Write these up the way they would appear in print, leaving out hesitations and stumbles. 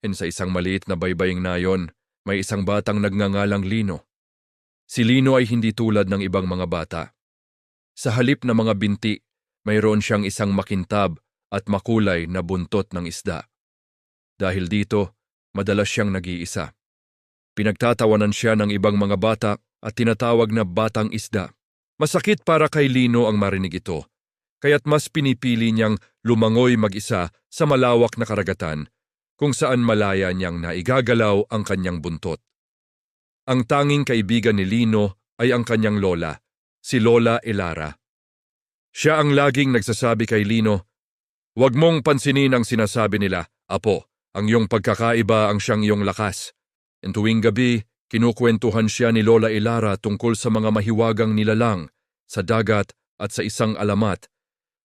And sa isang maliit na baybaying nayon, may isang batang nagngangalang Lino. Si Lino ay hindi tulad ng ibang mga bata. Sa halip na mga binti, mayroon siyang isang makintab at makulay na buntot ng isda. Dahil dito, madalas siyang nag-iisa. Pinagtatawanan siya ng ibang mga bata at tinatawag na batang isda. Masakit para kay Lino ang marinig ito, kaya't mas pinipili niyang lumangoy mag-isa sa malawak na karagatan kung saan malaya niyang naigagalaw ang kanyang buntot. Ang tanging kaibigan ni Lino ay ang kanyang lola, si Lola Elara. Siya ang laging nagsasabi kay Lino, "Huwag mong pansinin ang sinasabi nila, apo, ang iyong pagkakaiba ang siyang iyong lakas." And tuwing gabi, kinukwentuhan siya ni Lola Elara tungkol sa mga mahiwagang nilalang, sa dagat at sa isang alamat,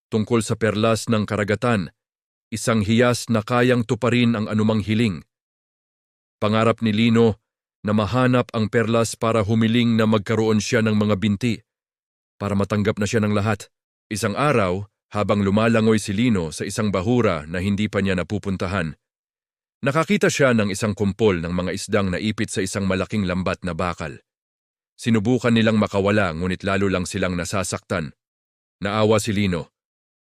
tungkol sa perlas ng karagatan, isang hiyas na kayang tuparin ang anumang hiling. Pangarap ni Lino na mahanap ang perlas para humiling na magkaroon siya ng mga binti, para matanggap na siya ng lahat. Isang araw, habang lumalangoy si Lino sa isang bahura na hindi pa niya napupuntahan, nakakita siya ng isang kumpol ng mga isdang naipit sa isang malaking lambat na bakal. Sinubukan nilang makawala ngunit lalo lang silang nasasaktan. Naawa si Lino.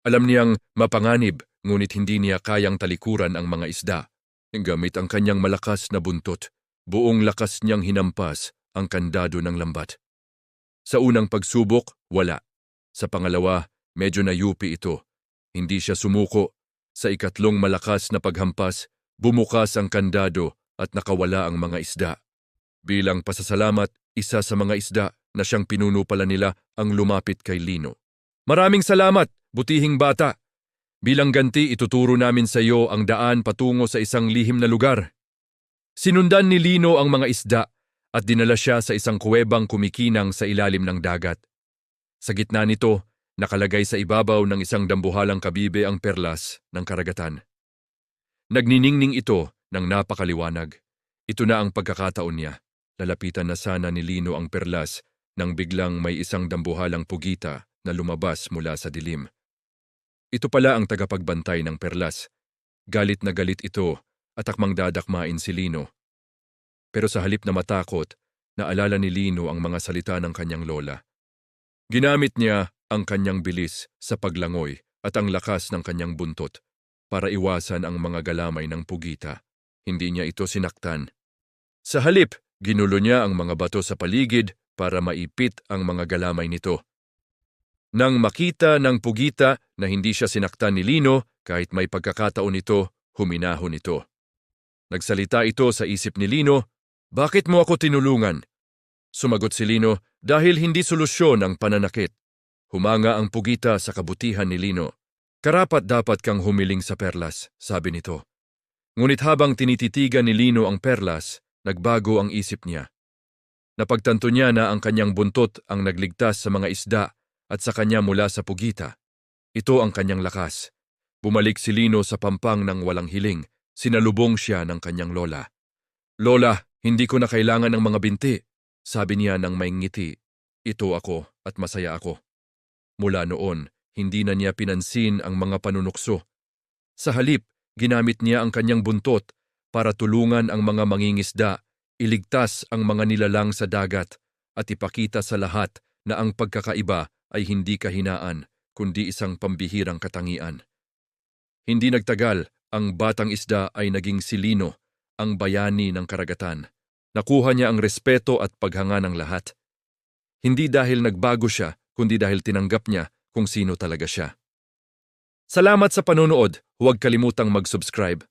Alam niyang mapanganib ngunit hindi niya kayang talikuran ang mga isda. Gamit ang kanyang malakas na buntot, buong lakas niyang hinampas ang kandado ng lambat. Sa unang pagsubok, wala. Sa pangalawa, medyo nayupi ito. Hindi siya sumuko. Sa ikatlong malakas na paghampas, bumukas ang kandado at nakawala ang mga isda. Bilang pasasalamat, isa sa mga isda na siyang pinuno pala nila ang lumapit kay Lino. "Maraming salamat, butihing bata. Bilang ganti ituturo namin sa iyo ang daan patungo sa isang lihim na lugar." Sinundan ni Lino ang mga isda at dinala siya sa isang kuwebang kumikinang sa ilalim ng dagat. Sa gitna nito, nakalagay sa ibabaw ng isang dambuhalang kabibe ang perlas ng karagatan. Nagniningning ito ng napakaliwanag. Ito na ang pagkakataon niya. Lalapitan na sana ni Lino ang perlas nang biglang may isang dambuhalang pugita na lumabas mula sa dilim. Ito pala ang tagapagbantay ng perlas. Galit na galit ito at akmang dadakmain si Lino. Pero sa halip na matakot, naalala ni Lino ang mga salita ng kanyang lola. Ginamit niya ang kanyang bilis sa paglangoy at ang lakas ng kanyang buntot para iwasan ang mga galamay ng pugita. Hindi niya ito sinaktan. Sa halip, ginulo niya ang mga bato sa paligid para maipit ang mga galamay nito. Nang makita ng pugita na hindi siya sinaktan ni Lino, kahit may pagkakataon ito, huminahon ito. Nagsalita ito sa isip ni Lino, "Bakit mo ako tinulungan?" Sumagot si Lino, "Dahil hindi solusyon ang pananakit." Humanga ang pugita sa kabutihan ni Lino. "Karapat-dapat kang humiling sa perlas," sabi nito. Ngunit habang tinititigan ni Lino ang perlas, nagbago ang isip niya. Napagtanto niya na ang kanyang buntot ang nagligtas sa mga isda at sa kanya mula sa pugita. Ito ang kanyang lakas. Bumalik si Lino sa pampang ng walang hiling. Sinalubong siya ng kanyang lola. "Lola, hindi ko na kailangan ng mga binti," sabi niya ng may ngiti. "Ito ako at masaya ako." Mula noon, hindi na niya pinansin ang mga panunukso. Sa halip, ginamit niya ang kanyang buntot para tulungan ang mga mangingisda, iligtas ang mga nilalang sa dagat, at ipakita sa lahat na ang pagkakaiba ay hindi kahinaan, kundi isang pambihirang katangian. Hindi nagtagal, ang batang isda ay naging si Lino, ang bayani ng karagatan. Nakuha niya ang respeto at paghanga ng lahat. Hindi dahil nagbago siya, kundi dahil tinanggap niya kung sino talaga siya. Salamat sa panonood. Huwag kalimutang mag-subscribe.